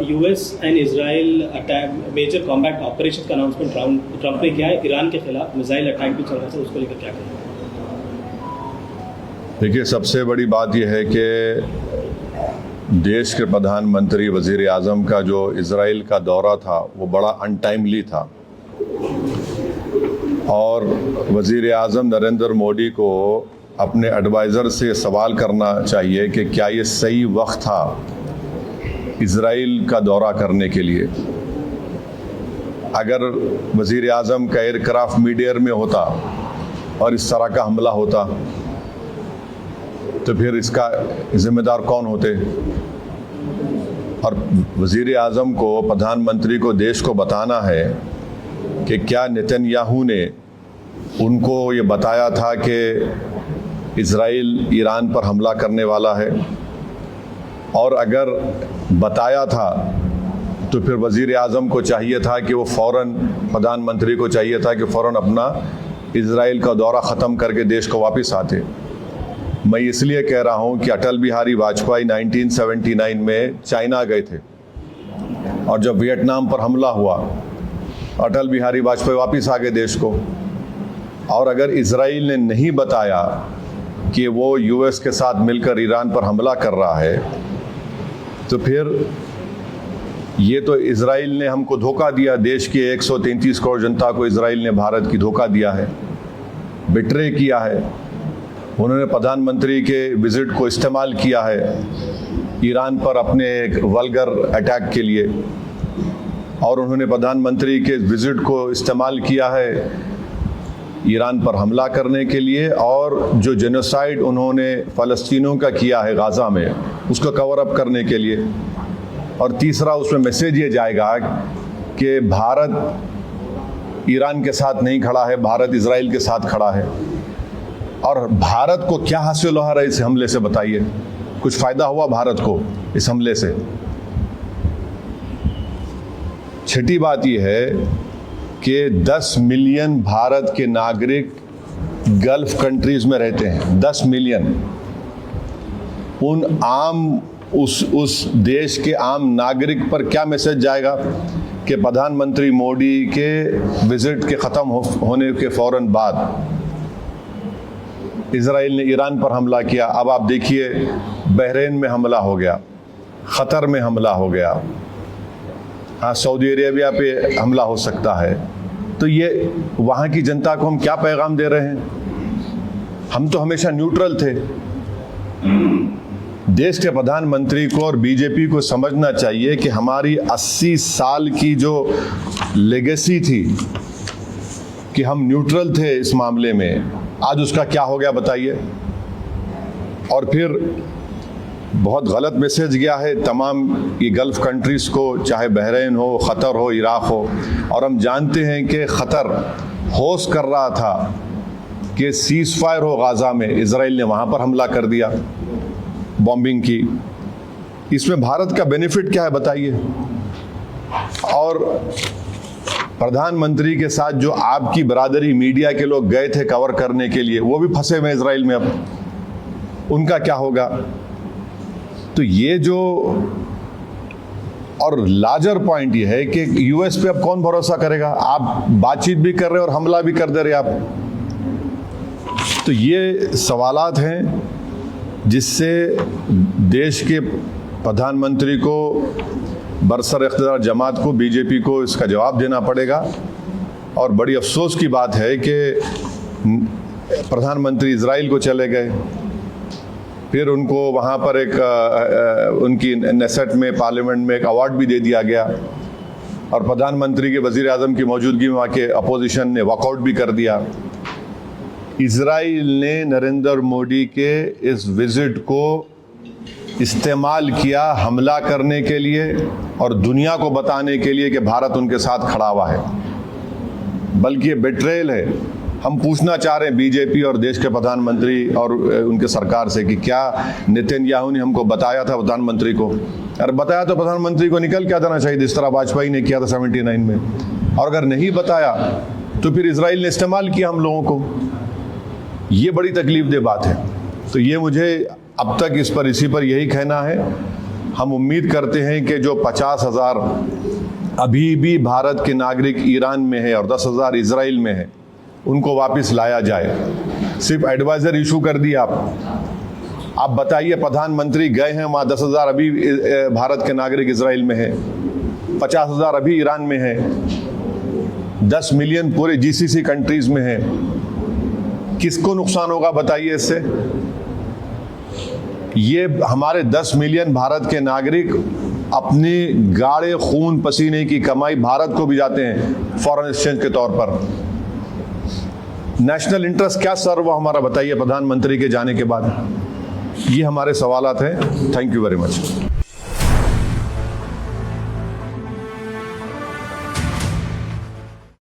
US and Israel attack major combat operation का announcement Trump ने किया है। ईरान के खिलाफ मिसाइल अटैक भी चल रहा था, उसको लेकर क्या कहेंगे? देखिए, सबसे बड़ी बात यह है कि देश के प्रधानमंत्री वज़ीर आज़म का जो इजराइल का दौरा था वो बड़ा अनटाइमली था और वज़ीर आज़म नरेंद्र मोदी को अपने एडवाइज़र से सवाल करना चाहिए कि क्या ये सही वक्त था इजराइल का दौरा करने के लिए। अगर वज़ीर आज़म का एयरक्राफ्ट मिड एयर में होता और इस तरह का हमला होता तो फिर इसका जिम्मेदार कौन होते? और वज़ीर आज़म को, प्रधानमंत्री को देश को बताना है कि क्या नेतन्याहू ने उनको ये बताया था कि इजराइल ईरान पर हमला करने वाला है, और अगर बताया था तो फिर वज़ीर आज़म को चाहिए था कि वो फ़ौरन, प्रधानमंत्री को चाहिए था कि फ़ौरन अपना इजराइल का दौरा ख़त्म करके देश को वापस आते। मैं इसलिए कह रहा हूँ कि अटल बिहारी वाजपेयी 1979 में चाइना गए थे और जब वियतनाम पर हमला हुआ अटल बिहारी वाजपेयी वापस आ गए देश को। और अगर इजराइल ने नहीं बताया कि वो यूएस के साथ मिलकर ईरान पर हमला कर रहा है तो फिर ये तो इजराइल ने हमको धोखा दिया। देश के 133 करोड़ जनता को इजराइल ने, भारत की, धोखा दिया है, बिट्रे किया है। उन्होंने प्रधानमंत्री के विजिट को इस्तेमाल किया है ईरान पर अपने एक वल्गर अटैक के लिए, और उन्होंने प्रधानमंत्री के विजिट को इस्तेमाल किया है ईरान पर हमला करने के लिए, और जो जेनोसाइड उन्होंने फ़लस्तीनियों का किया है गाज़ा में उसको कवर अप करने के लिए। और तीसरा, उसमें मैसेज ये जाएगा कि भारत ईरान के साथ नहीं खड़ा है, भारत इजराइल के साथ खड़ा है। और भारत को क्या हासिल हो रहा है इस हमले से, बताइए? कुछ फ़ायदा हुआ भारत को इस हमले से? छठी बात यह है कि 10 मिलियन भारत के नागरिक गल्फ कंट्रीज में रहते हैं, 10 मिलियन। उस देश के आम नागरिक पर क्या मैसेज जाएगा कि प्रधानमंत्री मोदी के विजिट के ख़त्म होने के फ़ौरन बाद इजराइल ने ईरान पर हमला किया। अब आप देखिए, बहरीन में हमला हो गया, क़तर में हमला हो गया, हाँ, सऊदी अरेबिया पे हमला हो सकता है। तो ये वहाँ की जनता को हम क्या पैगाम दे रहे हैं? हम तो हमेशा न्यूट्रल थे। देश के प्रधानमंत्री को और बीजेपी को समझना चाहिए कि हमारी 80 साल की जो लेगेसी थी कि हम न्यूट्रल थे इस मामले में, आज उसका क्या हो गया बताइए? और फिर बहुत गलत मैसेज गया है तमाम ये गल्फ़ कंट्रीज़ को, चाहे बहरीन हो, क़तर हो, इराक़ हो। और हम जानते हैं कि क़तर होस्ट कर रहा था कि सीज़ फायर हो गाज़ा में, इजराइल ने वहाँ पर हमला कर दिया, बॉम्बिंग की। इसमें भारत का बेनिफिट क्या है बताइए? और प्रधानमंत्री के साथ जो आपकी बरादरी मीडिया के लोग गए थे कवर करने के लिए, वो भी फंसे हुए इजराइल में, अब उनका क्या होगा? तो ये जो, और लार्जर पॉइंट ये है कि यूएस पे अब कौन भरोसा करेगा? आप बातचीत भी कर रहे और हमला भी कर दे रहे आप। तो ये सवालात हैं जिससे देश के प्रधानमंत्री को, बरसर इख्तियार जमात को, बीजेपी को इसका जवाब देना पड़ेगा। और बड़ी अफसोस की बात है कि प्रधानमंत्री इजराइल को चले गए, फिर उनको वहाँ पर एक उनकी नेसेट में, पार्लियामेंट में एक अवार्ड भी दे दिया गया, और प्रधानमंत्री के वज़ीर आज़म की मौजूदगी में वहाँ के अपोजिशन ने वॉकआउट भी कर दिया। इजराइल ने नरेंद्र मोदी के इस विजिट को इस्तेमाल किया हमला करने के लिए और दुनिया को बताने के लिए कि भारत उनके साथ खड़ा हुआ है, बल्कि ये बेट्रेयल है। हम पूछना चाह रहे हैं बीजेपी और देश के प्रधानमंत्री और उनके सरकार से कि क्या नेतन्याहू ने हमको बताया था प्रधानमंत्री को? अरे बताया तो प्रधानमंत्री को निकल क्या देना चाहिए, जिस तरह वाजपेयी ने किया था 79 में। और अगर नहीं बताया तो फिर इजराइल ने इस्तेमाल किया हम लोगों को। ये बड़ी तकलीफ दे बात है। तो ये मुझे अब तक इसी पर यही कहना है हम उम्मीद करते हैं कि जो 50,000 अभी भी भारत के नागरिक ईरान में है और 10,000 इजराइल में है, उनको वापस लाया जाए। सिर्फ एडवाइज़र इशू कर दिया आप बताइए, प्रधानमंत्री गए हैं वहाँ, 10,000 अभी भारत के नागरिक इजराइल में है, 50,000 अभी ईरान में है, 10 मिलियन पूरे जीसीसी कंट्रीज में है। किसको नुकसान होगा बताइए इससे? ये हमारे 10 मिलियन भारत के नागरिक अपनी गाढ़े खून पसीने की कमाई भारत को भी जाते हैं फॉरेन एक्सचेंज के तौर पर। नेशनल इंटरेस्ट क्या सर्व हुआ हमारा बताइए प्रधानमंत्री के जाने के बाद? ये हमारे सवालात हैं। Thank you very much.